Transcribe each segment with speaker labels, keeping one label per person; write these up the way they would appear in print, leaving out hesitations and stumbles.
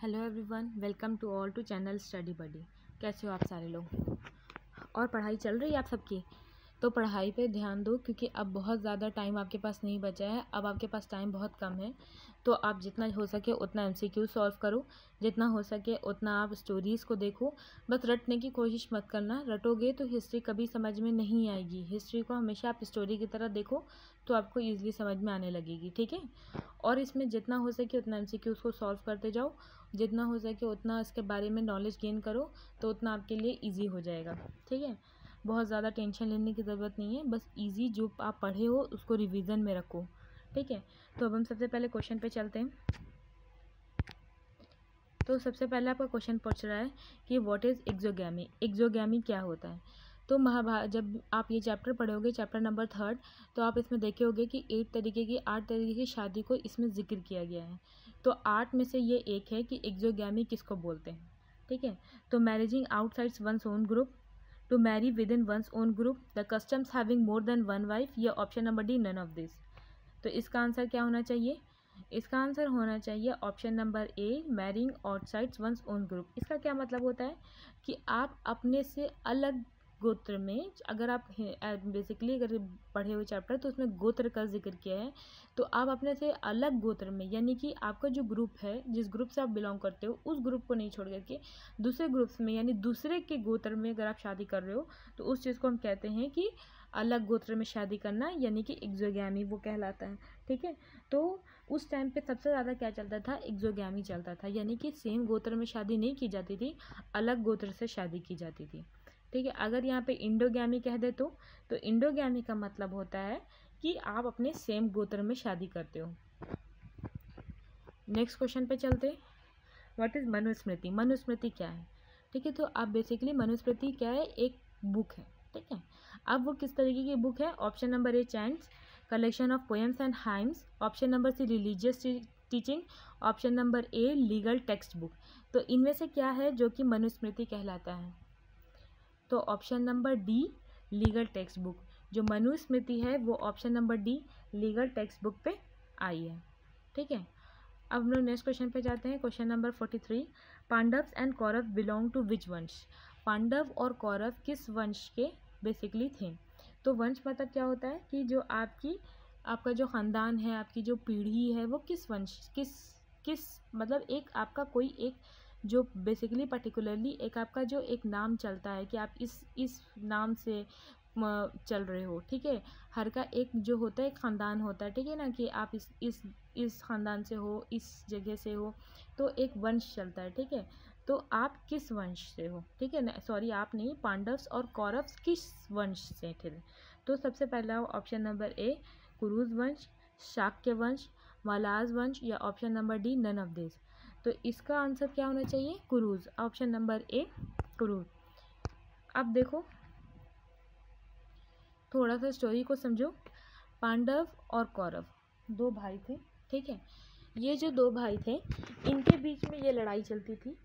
Speaker 1: Hello everyone, welcome to all to channel study buddy. कैसे हो आप सारे लोग? और पढ़ाई चल रही है आप सबकी? तो पढ़ाई पे ध्यान दो, क्योंकि अब बहुत ज़्यादा टाइम आपके पास नहीं बचा है। अब आपके पास टाइम बहुत कम है, तो आप जितना हो सके उतना एमसीक्यू सॉल्व करो, जितना हो सके उतना आप स्टोरीज़ को देखो। बस रटने की कोशिश मत करना, रटोगे तो हिस्ट्री कभी समझ में नहीं आएगी। हिस्ट्री को हमेशा आप स्टोरी की तरह देखो, तो आपको ईजिली समझ में आने लगेगी, ठीक है। और इसमें जितना हो सके उतना एमसीक्यूज़ को सॉल्व करते जाओ, जितना हो सके उतना इसके बारे में नॉलेज गेन करो, तो उतना आपके लिए ईजी हो जाएगा, ठीक है। बहुत ज़्यादा टेंशन लेने की ज़रूरत नहीं है, बस इजी जो आप पढ़े हो उसको रिवीजन में रखो, ठीक है। तो अब हम सबसे पहले क्वेश्चन पे चलते हैं। तो सबसे पहले आपका क्वेश्चन पूछ रहा है कि व्हाट इज़ एक्सोगैमी। एक्सोगैमी क्या होता है? तो महाभारत, जब आप ये चैप्टर पढ़ोगे, चैप्टर नंबर 3, तो आप इसमें देखे होगे कि 8 तरीके की शादी को इसमें जिक्र किया गया है। तो 8 में से ये एक है कि एक्सोगैमी किसको बोलते हैं, ठीक है। तो marrying outside one's own group, to marry with in one's own group, the customs having more than one wife, या option number D none of this. तो इसका आंसर क्या होना चाहिए? इसका आंसर होना चाहिए ऑप्शन नंबर ए, marrying outside one's own group. इसका क्या मतलब होता है कि आप अपने से अलग गोत्र में, अगर आप बेसिकली अगर पढ़े हुए चैप्टर तो उसमें गोत्र का जिक्र किया है, तो आप अपने से अलग गोत्र में, यानी कि आपका जो ग्रुप है, जिस ग्रुप से आप बिलोंग करते हो, उस ग्रुप को नहीं छोड़ करके दूसरे ग्रुप्स में, यानी दूसरे के गोत्र में अगर आप शादी कर रहे हो, तो उस चीज़ को हम कहते हैं कि अलग गोत्र में शादी करना, यानी कि एक्सोगैमी वो कहलाता है, ठीक है। तो उस टाइम पे सबसे ज़्यादा क्या चलता था? एक्सोगैमी चलता था, यानी कि सेम गोत्र में शादी नहीं की जाती थी, अलग गोत्र से शादी की जाती थी, ठीक है। अगर यहाँ पे इंडोगैमी कह दे तो इंडोगैमी का मतलब होता है कि आप अपने सेम गोत्र में शादी करते हो। नेक्स्ट क्वेश्चन पे चलते। What is Manusmriti. मनुस्मृति क्या है, ठीक है। तो आप बेसिकली मनुस्मृति क्या है? एक बुक है, ठीक है। अब वो किस तरीके की बुक है? Option number A, chants, collection of poems and hymns, option number C, religious teaching, option number A, legal text book. तो इनमें से क्या है जो कि मनुस्मृति कहलाता है? तो option number D, legal text book. जो मनुस्मृति है वो option number D, legal text book पे आई है, ठीक है। अब हम लोग नेक्स्ट क्वेश्चन पे जाते हैं। Question number 43, Pandavs and Kaurava belong to which वंश। पांडव और कौरव किस वंश के बेसिकली थे? तो वंश मतलब क्या होता है कि जो आपका जो ख़ानदान है, आपकी जो पीढ़ी है, वो किस वंश, किस मतलब एक आपका कोई एक जो बेसिकली पर्टिकुलरली एक आपका जो एक नाम चलता है कि आप इस नाम से चल रहे हो, ठीक है। हर का एक जो होता है एक ख़ानदान होता है, ठीक है ना, कि आप इस ख़ानदान से हो, इस जगह से हो, तो एक वंश चलता है, ठीक है। तो आप किस वंश से हो, ठीक है ना, सॉरी आप नहीं, पांडव्स और कौरव किस वंश से थे? तो सबसे पहला ऑप्शन नंबर ए, कुरुज वंश, शाक्य वंश, मालाज वंश, या option number D, none of this. तो इसका आंसर क्या होना चाहिए? Kurus, option number A, Kurus. अब देखो, थोड़ा सा स्टोरी को समझो। पांडव और कौरव दो भाई थे, ठीक है। ये जो दो भाई थे, इनके बीच में ये लड़ाई चलती थी।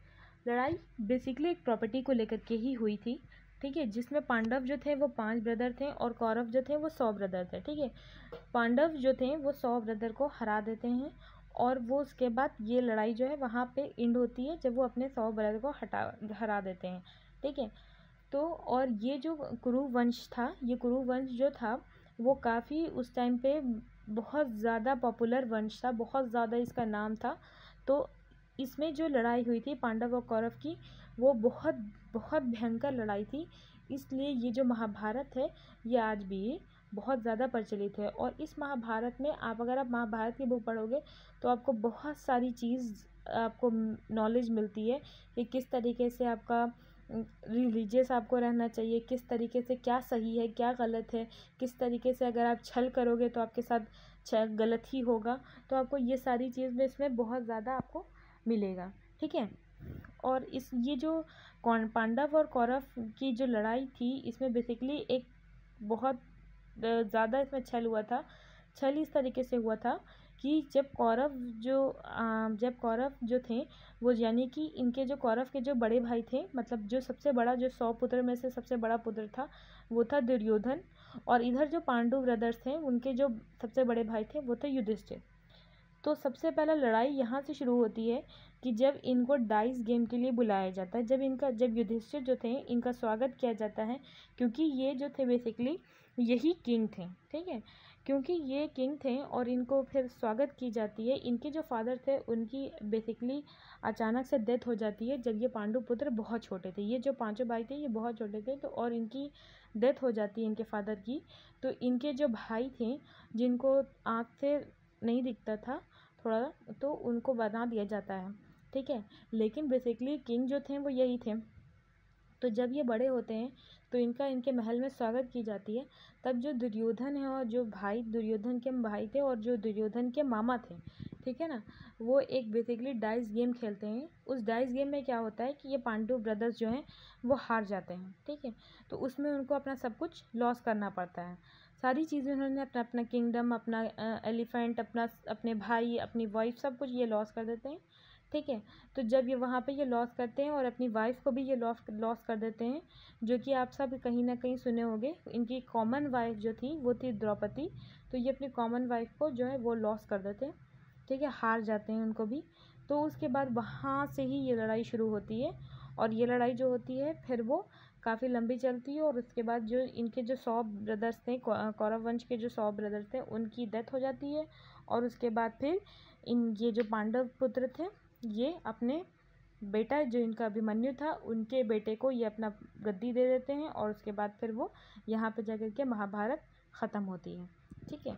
Speaker 1: लड़ाई बेसिकली एक प्रॉपर्टी को लेकर के ही हुई थी, ठीक है। जिसमें पांडव जो थे वो 5 ब्रदर थे और कौरव जो थे वो 100 ब्रदर थे, ठीक है। पांडव जो थे वो 100 ब्रदर को हरा देते हैं, और वो उसके बाद ये लड़ाई जो है वहाँ पे एंड होती है जब वो अपने 100 ब्रदर को हरा देते हैं, ठीक है। तो और ये जो कुरु वंश था, ये कुरु वंश जो था वो काफ़ी उस टाइम पे बहुत ज़्यादा पॉपुलर वंश था, बहुत ज़्यादा इसका नाम था। तो इसमें जो लड़ाई हुई थी पांडव और कौरव की, वो बहुत बहुत भयंकर लड़ाई थी। इसलिए ये जो महाभारत है ये आज भी बहुत ज़्यादा प्रचलित है। और इस महाभारत में अगर आप महाभारत की बुक पढ़ोगे तो आपको बहुत सारी चीज़ आपको नॉलेज मिलती है कि किस तरीके से आपका रिलीजियस आपको रहना चाहिए, किस तरीके से क्या सही है क्या गलत है, किस तरीके से अगर आप छल करोगे तो आपके साथ गलत ही होगा। तो आपको ये सारी चीज़ में इसमें बहुत ज़्यादा आपको मिलेगा, ठीक है। और ये जो पांडव और कौरव की जो लड़ाई थी, इसमें बेसिकली एक बहुत ज़्यादा इसमें छल हुआ था। छल इस तरीके से हुआ था कि जब कौरव जो थे वो, यानी कि इनके जो कौरव के जो बड़े भाई थे, मतलब जो सबसे बड़ा, जो 100 पुत्र में से सबसे बड़ा पुत्र था वो था दुर्योधन। और इधर जो पांडु ब्रदर्स थे उनके जो सबसे बड़े भाई थे वो थे युधिष्ठिर। तो सबसे पहला लड़ाई यहाँ से शुरू होती है कि जब इनको डाइस गेम के लिए बुलाया जाता है, जब युधिष्ठिर जो थे इनका स्वागत किया जाता है, क्योंकि ये जो थे बेसिकली यही किंग थे, ठीक है, क्योंकि ये किंग थे और इनको फिर स्वागत की जाती है। इनके जो फादर थे उनकी बेसिकली अचानक से डेथ हो जाती है जब ये पांडु पुत्र बहुत छोटे थे। ये जो पांचों भाई थे ये बहुत छोटे थे, तो और इनकी डेथ हो जाती है इनके फादर की। तो इनके जो भाई थे जिनको आँख से नहीं दिखता था थोड़ा, तो उनको बना दिया जाता है, ठीक है, लेकिन बेसिकली किंग जो थे वो यही थे। तो जब ये बड़े होते हैं तो इनके महल में स्वागत की जाती है। तब जो दुर्योधन है और जो भाई दुर्योधन के भाई थे और जो दुर्योधन के मामा थे, ठीक है ना, वो एक बेसिकली डाइस गेम खेलते हैं। उस डाइस गेम में क्या होता है कि ये पांडु ब्रदर्स जो हैं वो हार जाते हैं, ठीक है, तो उसमें उनको अपना सब कुछ लॉस करना पड़ता है। सारी चीज़ें उन्होंने अपना किंगडम, अपना एलिफेंट, अपने भाई, अपनी वाइफ, सब कुछ ये लॉस कर देते हैं, ठीक है। तो जब ये वहाँ पे ये लॉस करते हैं और अपनी वाइफ को भी ये लॉस कर देते हैं, जो कि आप सब कहीं ना कहीं सुने होंगे। इनकी कॉमन वाइफ जो थी वो थी द्रौपदी। तो ये अपनी कॉमन वाइफ को जो है वो लॉस कर देते हैं, ठीक है, हार जाते हैं उनको भी। तो उसके बाद वहाँ से ही ये लड़ाई शुरू होती है और ये लड़ाई जो होती है फिर वो काफ़ी लंबी चलती है। और उसके बाद जो इनके जो 100 ब्रदर्स थे, कौरव वंश के जो 100 ब्रदर्स थे, उनकी डेथ हो जाती है। और उसके बाद फिर ये जो पांडव पुत्र थे ये अपने बेटा जो इनका अभिमन्यु था उनके बेटे को ये अपना गद्दी दे देते हैं। और उसके बाद फिर वो यहाँ पे जाकर के महाभारत ख़त्म होती है, ठीक है।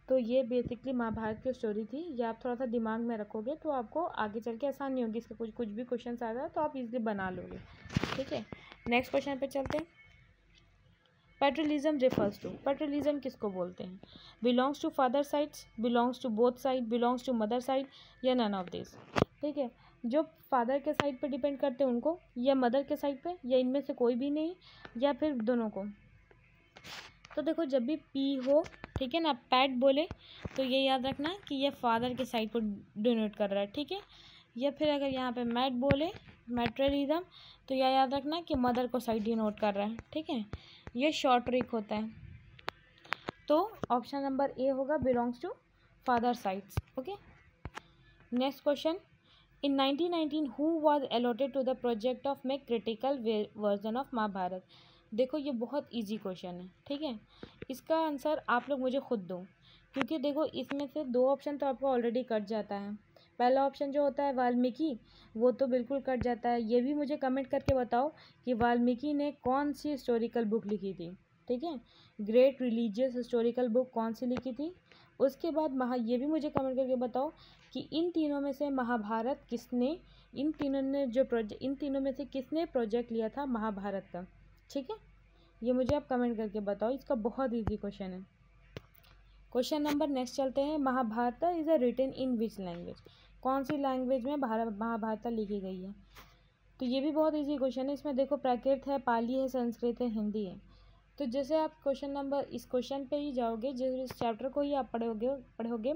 Speaker 1: तो ये बेसिकली महाभारत की स्टोरी थी। ये आप थोड़ा सा दिमाग में रखोगे तो आपको आगे चल के आसानी होगी। इसके कुछ भी क्वेश्चन आ रहा है तो आप इजीली बना लोगे, ठीक है। नेक्स्ट क्वेश्चन पे चलते हैं। पेट्रियलिज्म रेफर्स टू, पेट्रियलिज्म किसको बोलते हैं? Belongs to father sides, belongs to both side, belongs to mother side, या नन ऑफ दिस, ठीक है। जो फादर के साइड पे डिपेंड करते हैं उनको, या मदर के साइड पे, या इनमें से कोई भी नहीं, या फिर दोनों को। तो देखो जब भी पी हो, ठीक है ना, पैट बोले तो ये याद रखना कि ये फादर के साइड को डिनोट कर रहा है, ठीक है। या फिर अगर यहाँ पे मैट बोले, मैट्रियलिज्म, तो यह याद रखना कि मदर को साइड डिनोट कर रहा है, ठीक है। ये शॉर्ट ट्रिक होता है। तो ऑप्शन नंबर ए होगा belongs to father sides, okay. Next question, in 1919 who was allotted to the project of make critical version of Mahabharata. देखो ये बहुत इजी क्वेश्चन है, ठीक है। इसका आंसर आप लोग मुझे खुद दो, क्योंकि देखो इसमें से 2 ऑप्शन तो आपको ऑलरेडी कट जाता है। पहला ऑप्शन जो होता है वाल्मीकि, वो तो बिल्कुल कट जाता है। ये भी मुझे कमेंट करके बताओ कि वाल्मीकि ने कौन सी हिस्टोरिकल बुक लिखी थी, ठीक है, ग्रेट रिलीजियस हिस्टोरिकल बुक कौन सी लिखी थी। उसके बाद ये भी मुझे कमेंट करके बताओ कि इन तीनों में से महाभारत किसने, इन तीनों में से किसने प्रोजेक्ट लिया था महाभारत का, ठीक है। ये मुझे आप कमेंट करके बताओ। इसका बहुत ईजी क्वेश्चन है। क्वेश्चन नंबर नेक्स्ट चलते हैं। Mahabharata is a written in which language, कौन सी लैंग्वेज में महाभारत लिखी गई है। तो ये भी बहुत इजी क्वेश्चन है। इसमें देखो प्राकृत है, पाली है, संस्कृत है, हिंदी है। तो जैसे आप इस क्वेश्चन पे ही जाओगे, जिस इस चैप्टर को ही आप पढ़ोगे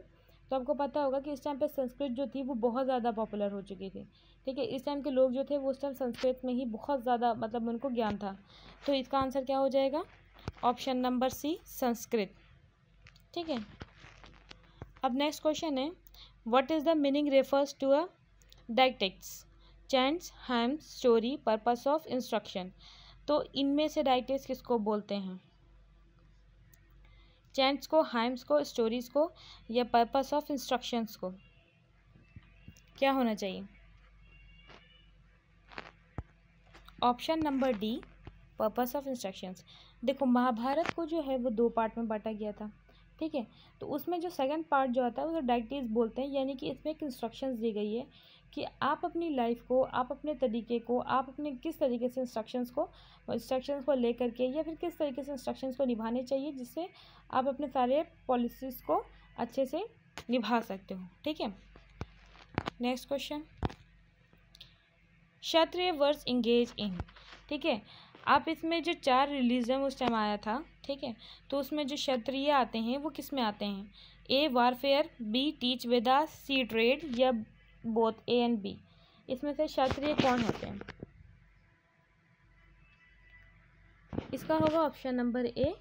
Speaker 1: तो आपको पता होगा कि इस टाइम पे संस्कृत जो थी वो बहुत ज़्यादा पॉपुलर हो चुकी थी, ठीक है। इस टाइम के लोग जो थे वो उस टाइम संस्कृत में ही बहुत ज़्यादा मतलब उनको ज्ञान था। तो इसका आंसर क्या हो जाएगा? ऑप्शन नंबर सी, संस्कृत, ठीक है। अब नेक्स्ट क्वेश्चन है, what is the meaning refers to a dialects, chants, hymns, story, purpose of instruction. तो इनमें से डायटेक्ट्स किसको बोलते हैं? चैंट्स को, हाइम्स को, स्टोरीज को, या पर्पस ऑफ इंस्ट्रक्शंस को? क्या होना चाहिए? Option number D, purpose of instructions. देखो महाभारत को जो है वो 2 पार्ट में बांटा गया था, ठीक है। तो उसमें जो सेकंड पार्ट जो आता है वो डायटेक्ट्स बोलते हैं, यानी कि इसमें एक इंस्ट्रक्शंस दी गई है कि आप अपनी लाइफ को, आप अपने तरीके को, आप अपने किस तरीके से इंस्ट्रक्शंस को लेकर के, या फिर किस तरीके से इंस्ट्रक्शंस को निभाने चाहिए जिससे आप अपने सारे पॉलिसीज़ को अच्छे से निभा सकते हो, ठीक है। Next question, Kshatriya were engage in, ठीक है। आप इसमें जो 4 रिलीजन उस टाइम आया था, ठीक है, तो उसमें जो क्षत्रिय आते हैं वो किस में आते हैं? ए वारफेयर, बी टीच वेदास, सी ट्रेड, या बोथ ए एंड बी। इसमें से क्षत्रिय कौन होते हैं? इसका होगा ऑप्शन नंबर ए,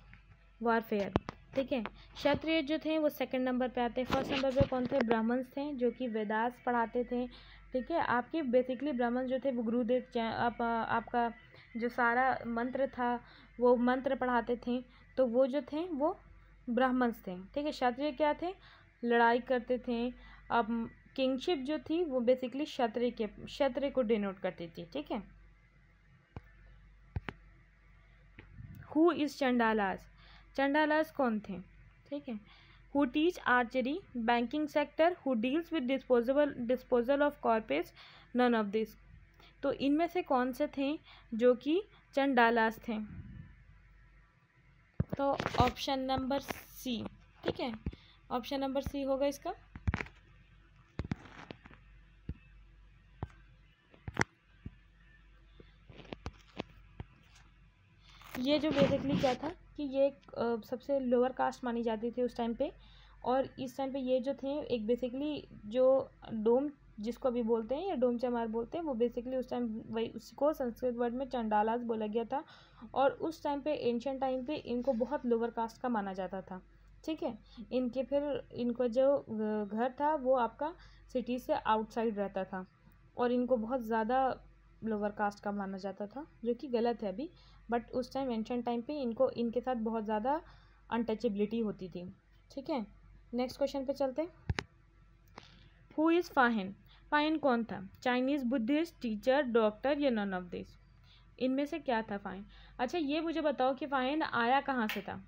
Speaker 1: वारफेयर, ठीक है। क्षत्रिय जो थे वो सेकंड नंबर पे आते हैं। फर्स्ट नंबर पे कौन थे? ब्राह्मण्स थे, जो कि वेदास पढ़ाते थे। ठीक है, आपके बेसिकली ब्राह्मण जो थे वो गुरुदेव आपका जो सारा मंत्र था वो मंत्र पढ़ाते थे, तो वो जो थे वो ब्राह्मण्स थे। ठीक है, क्षत्रिय क्या थे? लड़ाई करते थे। अब किंगशिप जो थी वो बेसिकली क्षत्रिय को डिनोट करती थी। ठीक है। Who is Chandalas? चंडालास कौन थे? ठीक है। Who teach archery, banking sector, who deals with disposal of corpses, none of this. तो इनमें से कौन से थे जो कि चंडालास थे? तो ऑप्शन नंबर सी। ठीक है, ऑप्शन नंबर सी होगा इसका। ये जो बेसिकली क्या था कि ये एक सबसे लोअर कास्ट मानी जाती थी उस टाइम पे, और इस टाइम पे ये जो थे एक बेसिकली जो डोम जिसको अभी बोलते हैं या डोम चमार बोलते हैं, वो बेसिकली उस टाइम वही उसको संस्कृत वर्ड में चंडालास बोला गया था, और उस टाइम पे एंशिएंट टाइम पे इनको बहुत लोअर कास्ट का माना जाता था। ठीक है, इनके फिर इनको जो घर था वो आपका सिटी से आउटसाइड रहता था, और इनको बहुत ज़्यादा लोअर कास्ट का माना जाता था, जो कि गलत है अभी, बट उस टाइम एंशिएंट टाइम पे इनको इनके साथ बहुत ज़्यादा अनटचेबिलिटी होती थी। ठीक है, नेक्स्ट क्वेश्चन पे चलते हैं। Who is फाहिन? फाहिन कौन था? चाइनीज़ बुद्धिस्ट, टीचर, डॉक्टर या नन ऑफ दिस? इनमें से क्या था फाहिन? अच्छा, ये मुझे बताओ कि फाहिन आया कहाँ से था?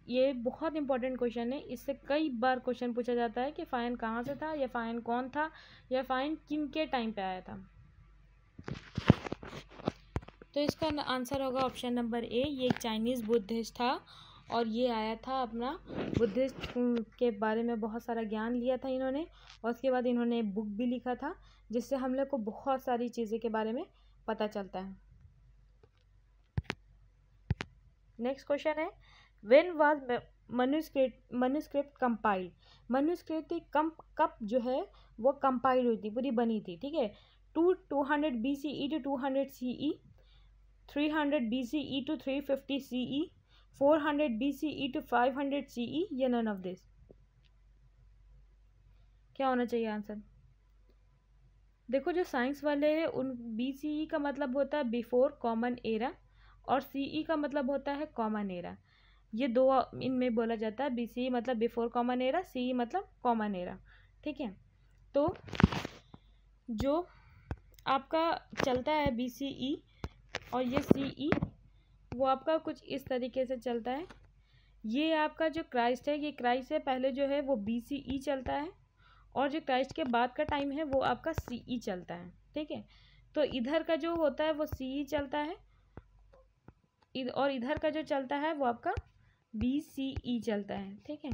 Speaker 1: ये बहुत इंपॉर्टेंट क्वेश्चन है, इससे कई बार क्वेश्चन पूछा जाता है कि फाहिन कहाँ से था, या फाहिन कौन था, या फाहिन किन के टाइम पे आया था। तो इसका आंसर होगा ऑप्शन नंबर ए। ये एक चाइनीज़ बुद्धिस्ट था, और ये आया था अपना बुद्धिस्ट के बारे में बहुत सारा ज्ञान लिया था इन्होंने, और उसके बाद इन्होंने बुक भी लिखा था, जिससे हम लोग को बहुत सारी चीज़ें के बारे में पता चलता है। नेक्स्ट क्वेश्चन है, when was manuscript compiled? Manuscript कब जो है वो कंपाइल हुई थी, पूरी बनी थी। ठीक है, 200 BCE to 200 CE, 300 BCE to 350 CE, 400 BCE to 500 CE, या नन ऑफ दिस? क्या होना चाहिए आंसर? देखो, जो साइंस वाले हैं उन BCE का मतलब होता है बिफोर कॉमन एरा, और CE का मतलब होता है कॉमन एरा। ये दो इनमें बोला जाता है। BCE मतलब बिफोर कॉमन एरा, CE मतलब कॉमन एरा। ठीक है, तो जो आपका चलता है BCE और ये CE, वो आपका कुछ इस तरीके से चलता है। ये आपका जो क्राइस्ट है, ये क्राइस्ट से पहले जो है वो BCE चलता है, और जो क्राइस्ट के बाद का टाइम है वो आपका CE चलता है। ठीक है, तो इधर का जो होता है वो CE चलता है, और इधर का जो चलता है वो आपका BCE चलता है। ठीक है,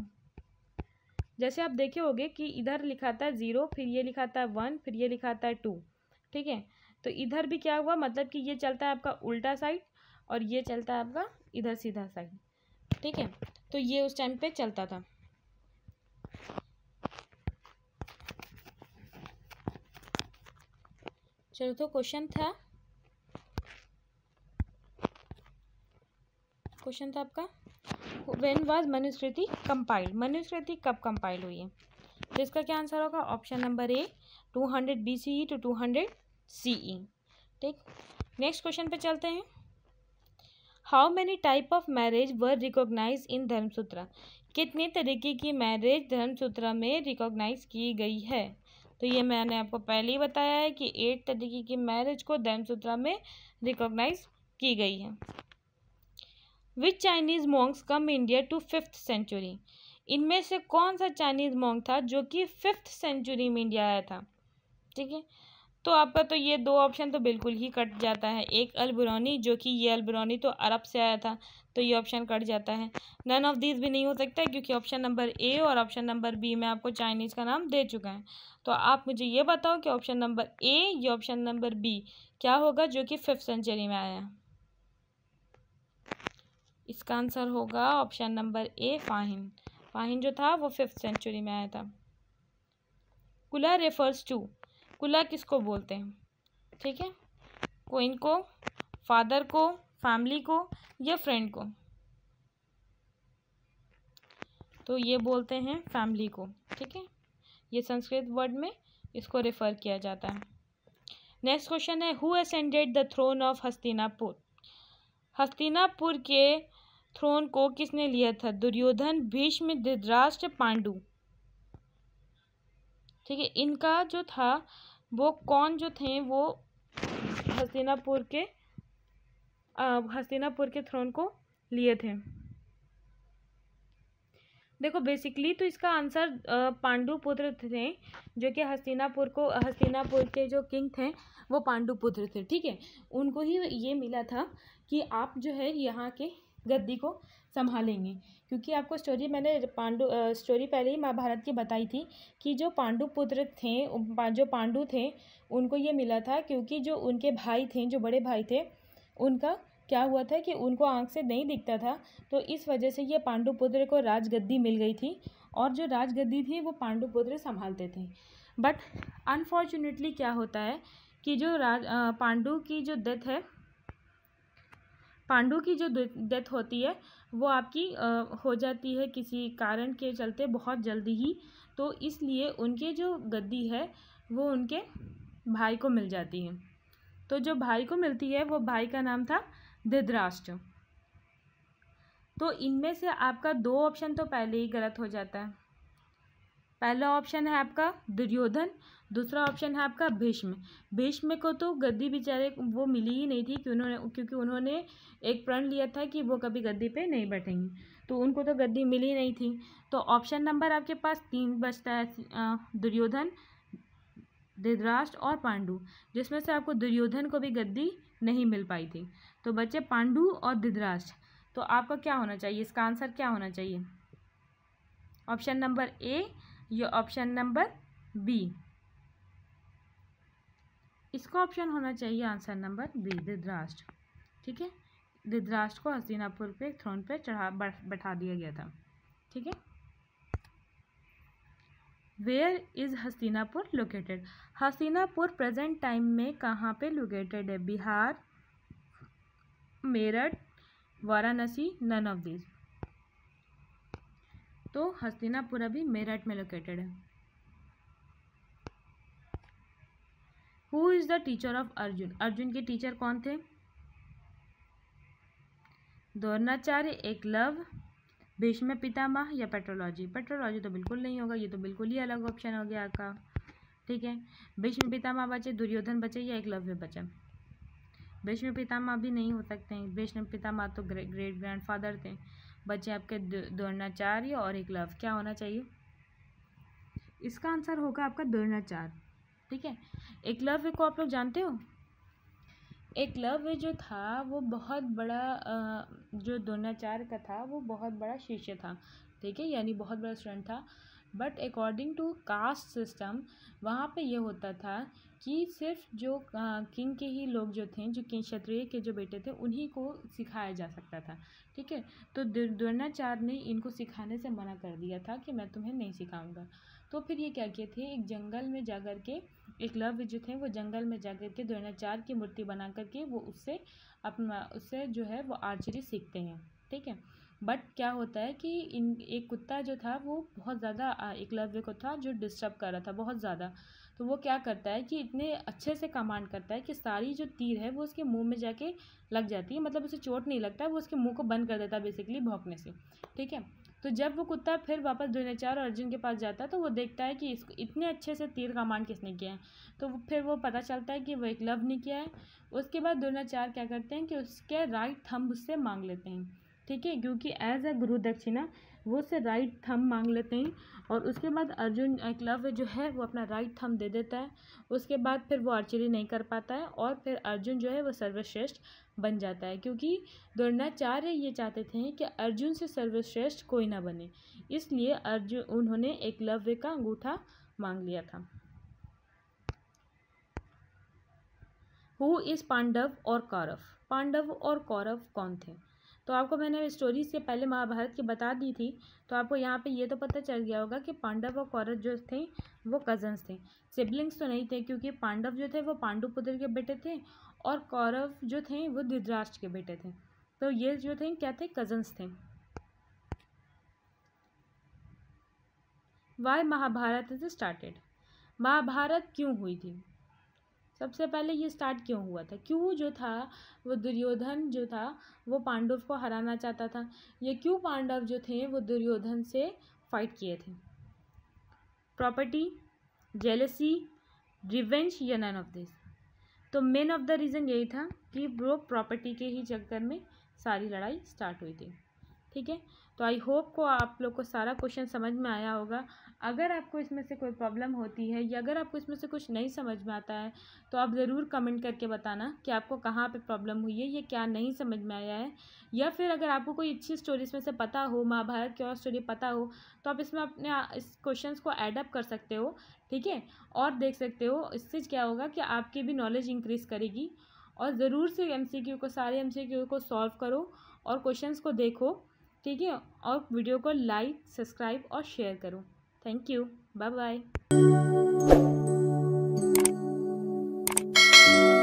Speaker 1: जैसे आप देखे होंगे कि इधर लिखाता है 0, फिर ये लिखाता है 1, फिर ये लिखाता है 2। ठीक है, तो इधर भी क्या हुआ, मतलब कि ये चलता है आपका उल्टा साइड, और ये चलता है आपका इधर सीधा साइड। ठीक है, तो ये उस टाइम पे चलता था। चलो, तो क्वेश्चन था आपका, when was Manusmriti compiled? Manusmriti कब कंपाइल हुई है? तो इसका क्या आंसर होगा? Option number A, 200 BCE to 200 CE। ठीक, नेक्स्ट क्वेश्चन पे चलते हैं। How many type of marriage were recognize in Dharmasutra? कितने तरीके की मैरिज धर्मसूत्रा में रिकॉग्नाइज की गई है? तो ये मैंने आपको पहले ही बताया है कि 8 तरीके की मैरिज को धर्मसूत्रा में रिकॉग्नाइज की गई है। Which Chinese monks come India to 5th century? इनमें से कौन सा चाइनीज मॉन्क था जो कि 5th सेंचुरी में इंडिया आया था? ठीक है, तो आपका तो ये दो ऑप्शन तो बिल्कुल ही कट जाता है। एक अल-बिरूनी, जो कि ये अल-बिरूनी तो अरब से आया था, तो ये ऑप्शन कट जाता है। नन ऑफ दिस भी नहीं हो सकता, क्योंकि ऑप्शन नंबर ए और ऑप्शन नंबर बी में आपको चाइनीज़ का नाम दे चुका है। तो आप मुझे ये बताओ कि ऑप्शन नंबर ए या ऑप्शन नंबर बी क्या होगा जो कि 5th सेंचुरी में आया? इसका आंसर होगा ऑप्शन नंबर ए, फाहिन। फाहिन जो था वो 5th सेंचुरी में आया था। कुला रेफर्स टू, कुला किसको बोलते हैं? ठीक है, क्वीन को, फादर को, फैमिली को, या फ्रेंड को? तो ये बोलते हैं फैमिली को, ठीक है। ये संस्कृत वर्ड में इसको रेफर किया जाता है। नेक्स्ट क्वेश्चन है, who ascended the throne of Hastinapur. Hastinapur के थ्रोन को किसने लिया था? दुर्योधन, भीष्म, धृतराष्ट्र, पांडु। ठीक है, इनका जो था वो कौन जो थे वो हस्तिनापुर के थ्रोन को लिए थे। देखो बेसिकली तो इसका आंसर पांडु पुत्र थे, जो कि हस्तिनापुर के जो किंग थे वो पांडु पुत्र थे, ठीक है। उनको ही ये मिला था कि आप जो है यहाँ के गद्दी को संभालेंगे, क्योंकि आपको स्टोरी पहले ही महाभारत की बताई थी कि जो पांडु पुत्र थे, जो पांडु थे, उनको ये मिला था क्योंकि जो उनके भाई थे, जो बड़े भाई थे, उनका क्या हुआ था कि उनको आंख से नहीं दिखता था, तो इस वजह से ये पांडुपुत्र को राजगद्दी मिल गई थी, और जो राजगद्दी थी वो पांडुपुत्र संभालते थे। बट अनफॉर्चुनेटली क्या होता है कि जो पांडु की जो डेथ होती है वो आपकी हो जाती है किसी कारण के चलते बहुत जल्दी ही, तो इसलिए उनके जो गद्दी है वो उनके भाई को मिल जाती है। तो जो भाई को मिलती है वो भाई का नाम था धृतराष्ट्र। तो इनमें से आपका 2 ऑप्शन तो पहले ही गलत हो जाता है। पहला ऑप्शन है आपका दुर्योधन, दूसरा ऑप्शन है आपका भीष्म। भीष्म को तो गद्दी बेचारे वो मिली ही नहीं थी क्योंकि उन्होंने एक प्रण लिया था कि वो कभी गद्दी पे नहीं बैठेंगे, तो उनको तो गद्दी मिली नहीं थी। तो ऑप्शन नंबर आपके पास 3 बचता है, दुर्योधन, धृतराष्ट्र और पांडु, जिसमें से आपको दुर्योधन को भी गद्दी नहीं मिल पाई थी। तो बच्चे पांडु और धृतराष्ट्र। तो आपका क्या होना चाहिए, इसका आंसर क्या होना चाहिए? ऑप्शन नंबर ए या ऑप्शन नंबर बी? इसका ऑप्शन होना चाहिए आंसर नंबर बी, धृतराष्ट्र, ठीक है। धृतराष्ट्र को हस्तिनापुर पे थ्रोन पे बैठा दिया गया था, ठीक है। Where is Hastinapur located? Hastinapur present time में कहाँ पे लोकेटेड है? Bihar, Meerut, Varanasi, none of this. तो हस्तिनापुर अभी मेरठ में लोकेटेड है। Who is the teacher of Arjun? Arjun के टीचर कौन थे? द्रोणाचार्य, एकलव्य, भीष्म पितामह या पेट्रोलॉजी? पेट्रोलॉजी तो बिल्कुल नहीं होगा, ये तो बिल्कुल ही अलग ऑप्शन हो गया आपका, ठीक है। भीष्म पितामह बचे, दुर्योधन बचे या एकलव्य बचा? भीष्म पितामह भी नहीं हो सकते हैं, भीष्म पितामह तो ग्रेट ग्रैंडफादर थे। बचे आपके द्रोणाचार्य और एकलव्य। क्या होना चाहिए? इसका आंसर होगा आपका द्रोणाचार्य, ठीक है। एकलव्य को आप लोग जानते हो? एकलव्य जो था वो बहुत बड़ा जो द्रोणाचार्य का था वो बहुत बड़ा शिष्य था, ठीक है, यानी बहुत बड़ा स्टूडेंट था। But according to caste system वहाँ पे ये होता था कि सिर्फ जो किंग के ही लोग जो थे, जो किंग क्षत्रिय के जो बेटे थे, उन्हीं को सिखाया जा सकता था, ठीक है। तो द्रोणाचार्य ने इनको सिखाने से मना कर दिया था कि मैं तुम्हें नहीं सिखाऊंगा। तो फिर ये क्या किए थे, एक जंगल में जाकर के एकलव्य जो थे वो जंगल में जाकर के द्रोणाचार्य की मूर्ति बना करके वो उससे जो है वो आर्चरी सीखते हैं, ठीक है। बट क्या होता है कि एक कुत्ता जो था वो बहुत ज़्यादा एकलव्य को था जो डिस्टर्ब कर रहा था बहुत ज़्यादा। तो वो क्या करता है कि इतने अच्छे से कमांड करता है कि सारी जो तीर है वो उसके मुंह में जाके लग जाती है, मतलब उसे चोट नहीं लगता, वो उसके मुंह को बंद कर देता है बेसिकली भौंकने से, ठीक है। तो जब वो कुत्ता फिर वापस द्रोणाचार्य और अर्जुन के पास जाता है तो वो देखता है कि इसको इतने अच्छे से तीर कमांड किसने किया है, तो फिर वो पता चलता है कि वो एकलव्य ने किया है। उसके बाद द्रोणाचार्य क्या करते हैं कि उसके राइट थंब उससे मांग लेते हैं, ठीक है, क्योंकि एज अ गुरु दक्षिणा वो उससे राइट थंब मांग लेते हैं। और उसके बाद अर्जुन एकलव्य जो है वो अपना राइट थंब दे देता है। उसके बाद फिर वो आर्चरी नहीं कर पाता है और फिर अर्जुन जो है वो सर्वश्रेष्ठ बन जाता है, क्योंकि द्रोणाचार्य ये चाहते थे कि अर्जुन से सर्वश्रेष्ठ कोई ना बने, इसलिए उन्होंने एकलव्य का अंगूठा मांग लिया था। हु इज पांडव और कौरव? पांडव और कौरव कौन थे? तो आपको मैंने स्टोरी से पहले महाभारत की बता दी थी, तो आपको यहाँ पे ये तो पता चल गया होगा कि पांडव और कौरव जो थे वो कजन्स थे, सिबलिंग्स तो नहीं थे, क्योंकि पांडव जो थे वो पांडुपुत्र के बेटे थे और कौरव जो थे वो धृतराष्ट्र के बेटे थे। तो ये जो थे क्या थे, कजन्स थे। Why Mahabharata is started, Mahabharata क्यों हुई थी, सबसे पहले ये स्टार्ट क्यों हुआ था, क्यों जो था वो दुर्योधन जो था वो पांडव को हराना चाहता था, ये क्यों पांडव जो थे वो दुर्योधन से फाइट किए थे, प्रॉपर्टी, जेलसी, रिवेंज या नन ऑफ दिस। तो मेन ऑफ द रीज़न यही था कि वो प्रॉपर्टी के ही चक्कर में सारी लड़ाई स्टार्ट हुई थी। ठीक है, तो आई होप को आप लोग को सारा क्वेश्चन समझ में आया होगा। अगर आपको इसमें से कोई प्रॉब्लम होती है या अगर आपको इसमें से कुछ नहीं समझ में आता है तो आप ज़रूर कमेंट करके बताना कि आपको कहाँ पे प्रॉब्लम हुई है, ये क्या नहीं समझ में आया है, या फिर अगर आपको कोई अच्छी स्टोरी इसमें से पता हो, महाभारत की और स्टोरी पता हो, तो आप इसमें अपने इस क्वेश्चंस को ऐड अप कर सकते हो। ठीक है, और देख सकते हो, इससे क्या होगा कि आपकी भी नॉलेज इंक्रीज़ करेगी। और ज़रूर से MCQ को, सारे MCQ को सॉल्व करो और क्वेश्चंस को देखो। ठीक है, और वीडियो को लाइक, सब्सक्राइब और शेयर करो। Thank you, bye bye.